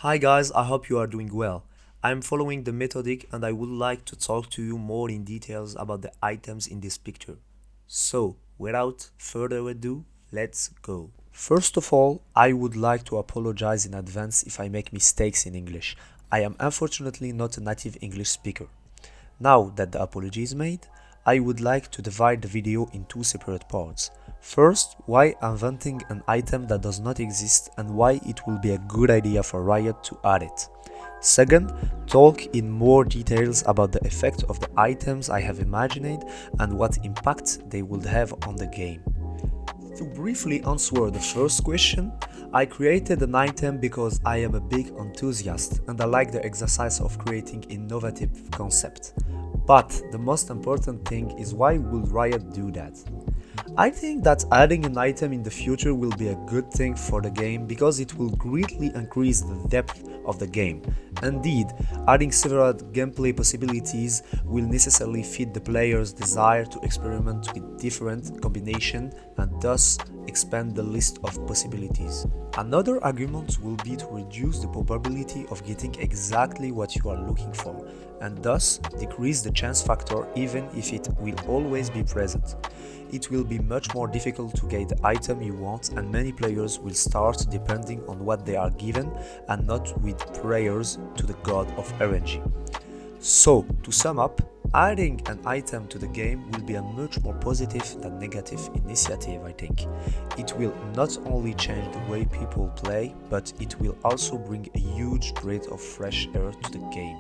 Hi guys, I hope you are doing well. I'm following the Méthodique and I would like to talk to you more in details about the items in this picture. So, without further ado, let's go. First of all, I would like to apologize in advance if I make mistakes in English. I am unfortunately not a native English speaker. Now that the apology is made, I would like to divide the video in two separate parts. First, why inventing an item that does not exist and why it will be a good idea for Riot to add it. Second, talk in more details about the effect of the items I have imagined and what impact they would have on the game. To briefly answer the first question, I created an item because I am a big enthusiast and I like the exercise of creating innovative concepts. But the most important thing is, why would Riot do that? I think that adding an item in the future will be a good thing for the game because it will greatly increase the depth of the game. Indeed, adding several gameplay possibilities will necessarily feed the player's desire to experiment with different combinations and thus expand the list of possibilities. Another argument will be to reduce the probability of getting exactly what you are looking for and thus decrease the chance factor even if it will always be present. It will be much more difficult to get the item you want and many players will start depending on what they are given and not with prayers to the god of RNG. So, to sum up, adding an item to the game will be a much more positive than negative initiative, I think. It will not only change the way people play, but it will also bring a huge breath of fresh air to the game.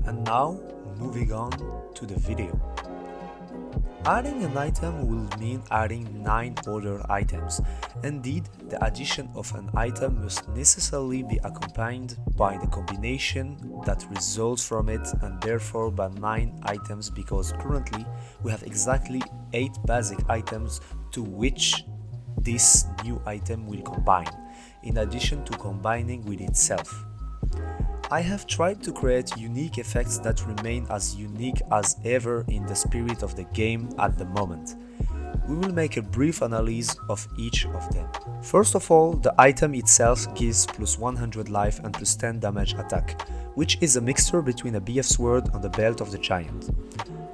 And now, moving on to the video. Adding an item will mean adding 9 other items. Indeed, the addition of an item must necessarily be accompanied by the combination that results from it and therefore by 9 items, because currently we have exactly 8 basic items to which this new item will combine, in addition to combining with itself. I have tried to create unique effects that remain as unique as ever in the spirit of the game at the moment. We will make a brief analysis of each of them. First of all, the item itself gives plus 100 life and plus 10 damage attack, which is a mixture between a BF sword and the belt of the giant.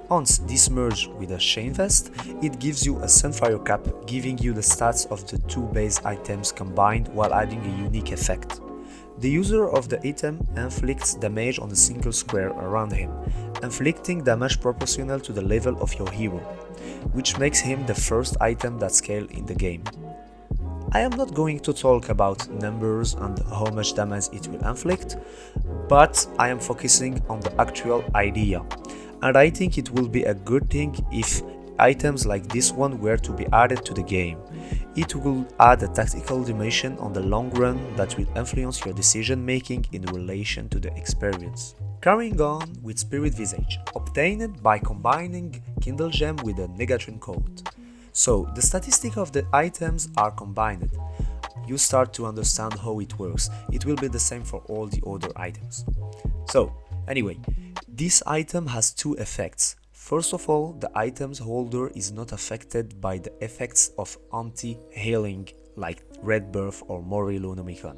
Once this merges with a chain vest, it gives you a sunfire cap, giving you the stats of the two base items combined while adding a unique effect. The user of the item inflicts damage on a single square around him, inflicting damage proportional to the level of your hero, which makes him the first item that scales in the game. I am not going to talk about numbers and how much damage it will inflict, but I am focusing on the actual idea, and I think it will be a good thing if items like this one were to be added to the game. It will add a tactical dimension on the long run that will influence your decision making in relation to the experience. Carrying on with Spirit Visage, obtained by combining Kindle Gem with a Negatron Coat. So, the statistics of the items are combined. You start to understand how it works. It will be the same for all the other items. So, anyway, this item has two effects. First of all, the item's holder is not affected by the effects of anti-healing like Red Buff or Morilonomicon.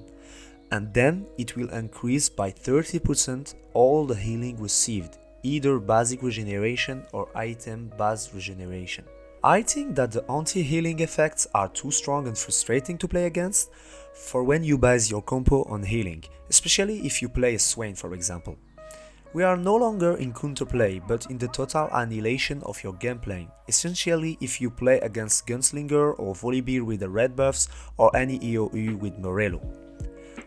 And then it will increase by 30% all the healing received, either basic regeneration or item base regeneration. I think that the anti-healing effects are too strong and frustrating to play against for when you base your compo on healing, especially if you play a Swain, for example. We are no longer in counterplay, but in the total annihilation of your gameplay, essentially if you play against Gunslinger or Volibear with the red buffs or any EOE with Morello.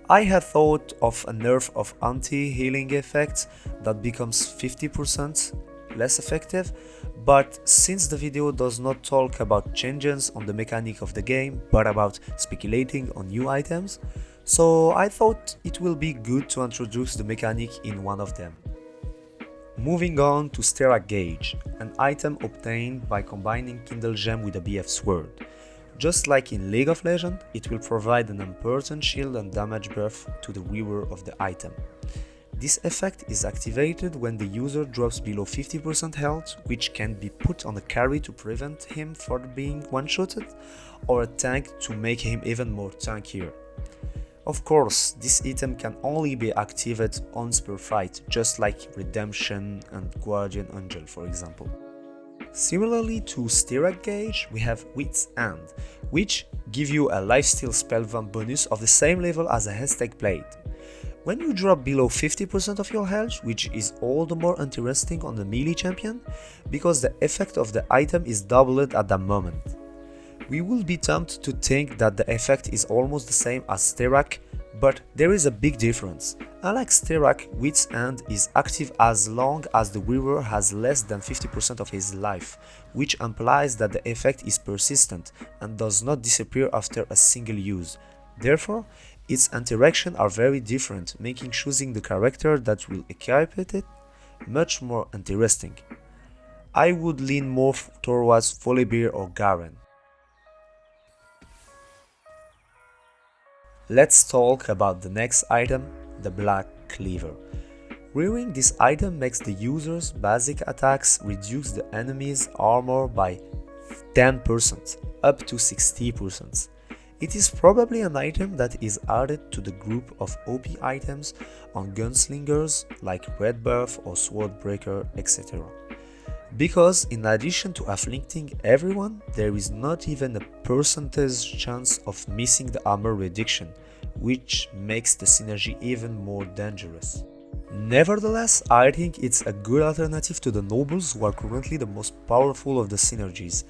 I had thought of a nerf of anti-healing effects that becomes 50% less effective, but since the video does not talk about changes on the mechanic of the game, but about speculating on new items, so I thought it will be good to introduce the mechanic in one of them. Moving on to Stera Gauge, an item obtained by combining Kindle Gem with a BF Sword. Just like in League of Legends, it will provide an important shield and damage buff to the wearer of the item. This effect is activated when the user drops below 50% health, which can be put on a carry to prevent him from being one-shotted, or a tank to make him even more tankier. Of course, this item can only be activated once per fight, just like Redemption and Guardian Angel for example. Similarly to Styrak Gauge, we have Wit's End, which give you a lifesteal spellbound bonus of the same level as a Hextech Blade. When you drop below 50% of your health, which is all the more interesting on the melee champion, because the effect of the item is doubled at that moment. We will be tempted to think that the effect is almost the same as Styrak, but there is a big difference. Unlike Styrak, Wit's End is active as long as the wearer has less than 50% of his life, which implies that the effect is persistent and does not disappear after a single use. Therefore, its interactions are very different, making choosing the character that will equip it much more interesting. I would lean more towards Volibear or Garen. Let's talk about the next item, the Black Cleaver. Rearing this item makes the user's basic attacks reduce the enemy's armor by 10%, up to 60%. It is probably an item that is added to the group of OP items on gunslingers like Red Buff or Swordbreaker, etc. Because in addition to afflicting everyone, there is not even a percentage chance of missing the armor reduction, which makes the synergy even more dangerous. Nevertheless, I think it's a good alternative to the nobles who are currently the most powerful of the synergies.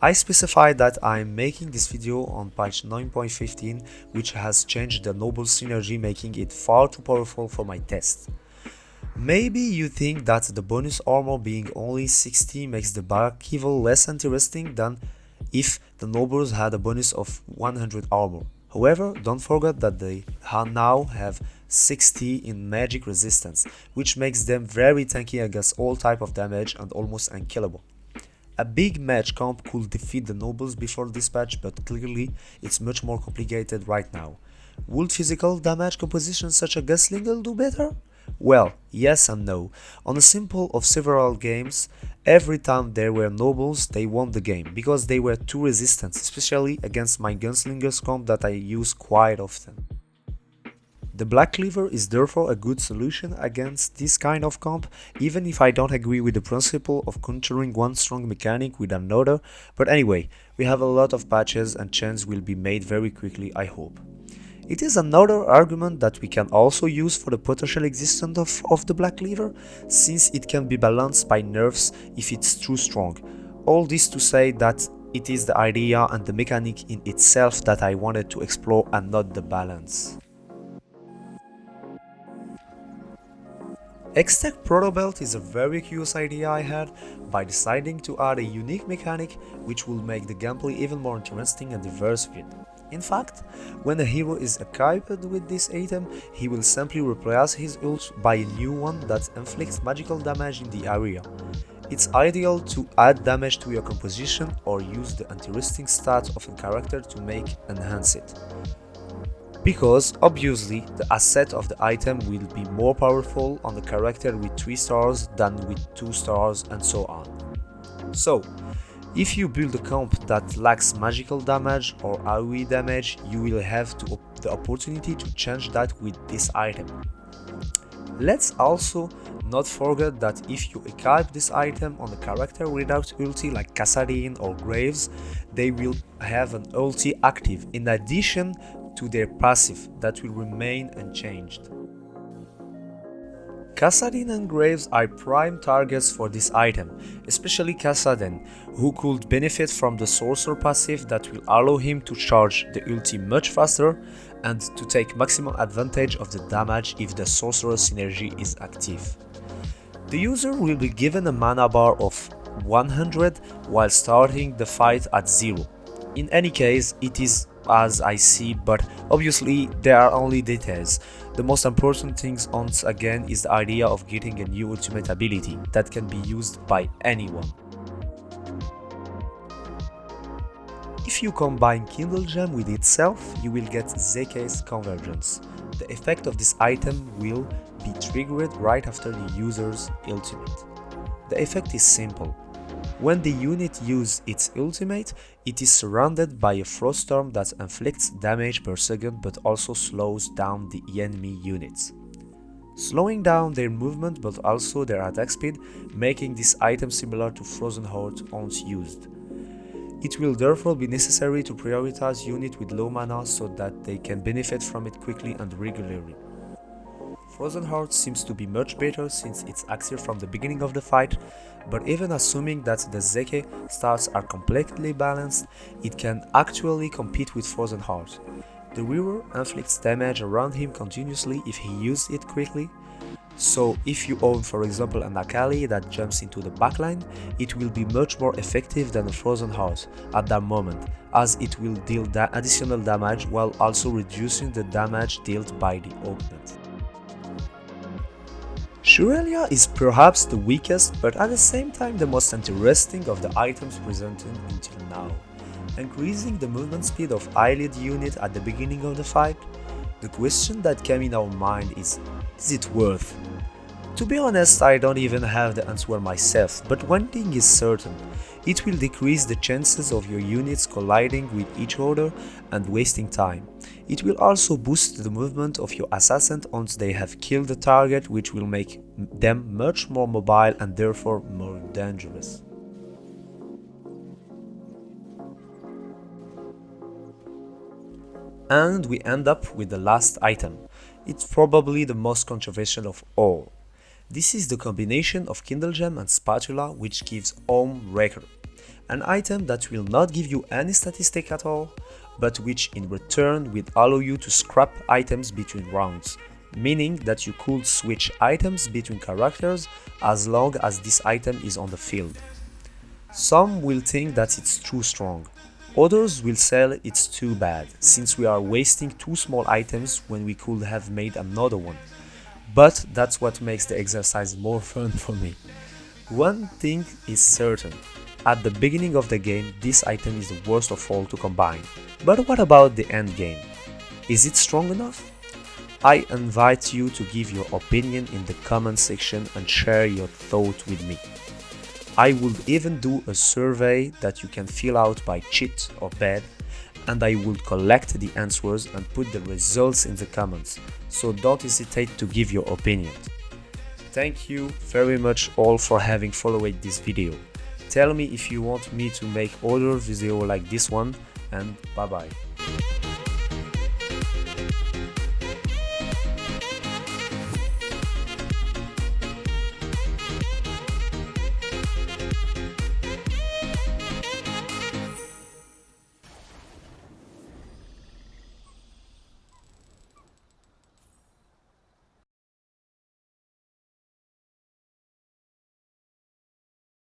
I specified that I am making this video on patch 9.15, which has changed the noble synergy, making it far too powerful for my test. Maybe you think that the bonus armor being only 60 makes the Black Evil less interesting than if the nobles had a bonus of 100 armor. However, don't forget that they now have 60 in magic resistance, which makes them very tanky against all type of damage and almost unkillable. A big mage comp could defeat the nobles before this patch, but clearly it's much more complicated right now. Would physical damage compositions such as Gunslinger do better? Well, yes and no. On a sample of several games, every time there were nobles, they won the game, because they were too resistant, especially against my Gunslinger's comp that I use quite often. The Black Cleaver is therefore a good solution against this kind of comp, even if I don't agree with the principle of countering one strong mechanic with another, but anyway, we have a lot of patches and changes will be made very quickly, I hope. It is another argument that we can also use for the potential existence of the Black Cleaver, since it can be balanced by nerfs if it's too strong. All this to say that it is the idea and the mechanic in itself that I wanted to explore and not the balance. Hextech Proto Belt is a very curious idea I had by deciding to add a unique mechanic which will make the gameplay even more interesting and diverse with it. In fact, when a hero is equipped with this item, he will simply replace his ult by a new one that inflicts magical damage in the area. It's ideal to add damage to your composition or use the interesting stats of a character to enhance it. Because obviously the asset of the item will be more powerful on the character with 3 stars than with 2 stars and so on. So, if you build a comp that lacks magical damage or AoE damage, you will have the opportunity to change that with this item. Let's also not forget that if you equip this item on a character without ulti like Kassadin or Graves, they will have an ulti active in addition to their passive that will remain unchanged. Kassadin and Graves are prime targets for this item, especially Kassadin, who could benefit from the Sorcerer passive that will allow him to charge the ulti much faster and to take maximum advantage of the damage if the Sorcerer synergy is active. The user will be given a mana bar of 100 while starting the fight at 0. In any case, it is as I see, but obviously there are only details. The most important things once again is the idea of getting a new ultimate ability that can be used by anyone. If you combine Kindle Gem with itself, you will get ZK's Convergence. The effect of this item will be triggered right after the user's ultimate. The effect is simple. When the unit uses its ultimate, it is surrounded by a froststorm that inflicts damage per second but also slows down the enemy units, slowing down their movement but also their attack speed, making this item similar to Frozen Heart once used. It will therefore be necessary to prioritize units with low mana so that they can benefit from it quickly and regularly. Frozen Heart seems to be much better since it's active from the beginning of the fight, but even assuming that the Zeke stats are completely balanced, it can actually compete with Frozen Heart. The Weaver inflicts damage around him continuously if he uses it quickly, so if you own for example an Akali that jumps into the backline, it will be much more effective than a Frozen Heart at that moment, as it will deal additional damage while also reducing the damage dealt by the opponent. Shurelia is perhaps the weakest but at the same time the most interesting of the items presented until now. Increasing the movement speed of eyelid unit at the beginning of the fight, the question that came in our mind is it worth? To be honest, I don't even have the answer myself, but one thing is certain, it will decrease the chances of your units colliding with each other and wasting time. It will also boost the movement of your assassins once they have killed the target, which will make them much more mobile and therefore more dangerous. And we end up with the last item. It's probably the most controversial of all. This is the combination of Kindle Gem and Spatula, which gives Home Wrecker, an item that will not give you any statistic at all, but which in return will allow you to scrap items between rounds, meaning that you could switch items between characters as long as this item is on the field. Some will think that it's too strong, others will say it's too bad, since we are wasting two small items when we could have made another one. But that's what makes the exercise more fun for me. One thing is certain, at the beginning of the game this item is the worst of all to combine. But what about the end game? Is it strong enough? I invite you to give your opinion in the comment section and share your thought with me. I will even do a survey that you can fill out by cheat or bad, and I will collect the answers and put the results in the comments, so don't hesitate to give your opinion. Thank you very much all for having followed this video. Tell me if you want me to make other videos like this one, and bye bye.